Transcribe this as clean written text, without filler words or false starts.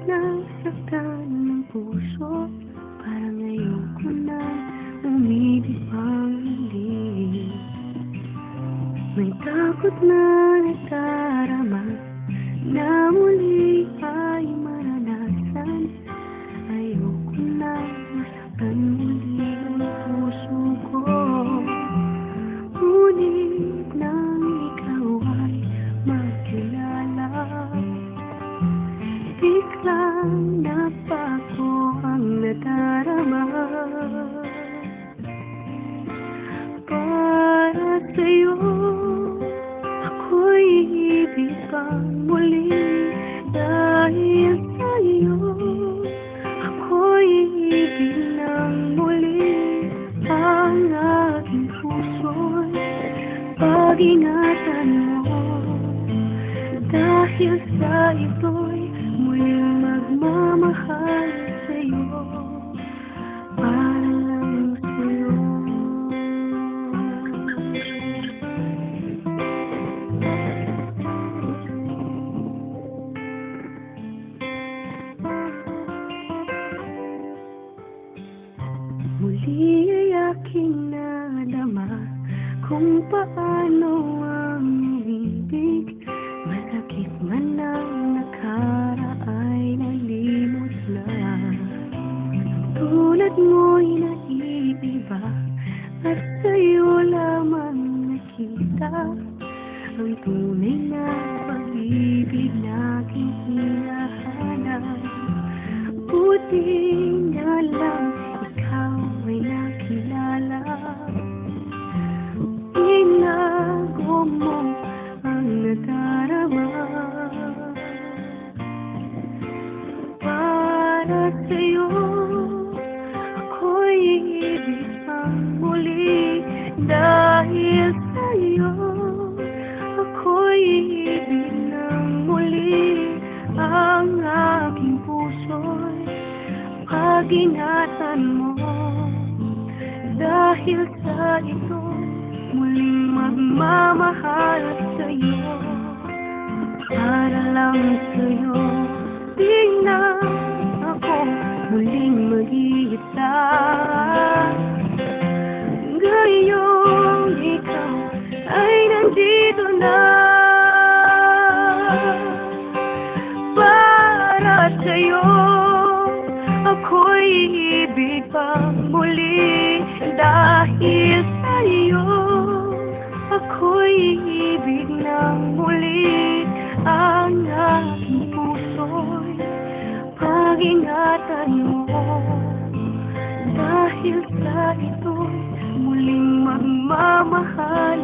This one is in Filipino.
nasaktan ng puso. Parang ayoko na umibig pang muli. May takot na nadarama na muli ay maranasan. Ayoko na masaktan muli ang puso ko. Ngunit nang ikaw ay magkilala, biglang nabago ang nadarama. Para sa'yo ako'y ibig pang muli. Dahil sa'yo ako'y ibig ng muli. Ang aking puso'y pag-ingatan mo. Dahil sa ito'y muling magmamahal sa'yo. Para lang sa'yo. Muli ay aking nadama kung paano ang ibig. Masakit man ang nakaraay, nalimot na. Tulad mo'y naiiba at sa'yo lamang nakita ang tunay na pag-ibig na aking hinahanap. Buti nga lang ikaw ay nakilala. Binago mo ang nadarama. Para sa'yo ako'y ibig pang muli. Dahil sa'yo ako'y ibig ng muli. Ang aking puso'y pag-ingatan mo. Dahil sa ito muling magmamahal sa'yo. Para lang sa'yo di na ako muling mag-iisa. Ngayong ikaw ay nandito na. Para sa'yo ako'y ibig pang muli. Dahil sa'yo ako'y ibig ng muli. Ang aking puso'y pag-ingatan mo. Dahil sa ito'y muling magmamahal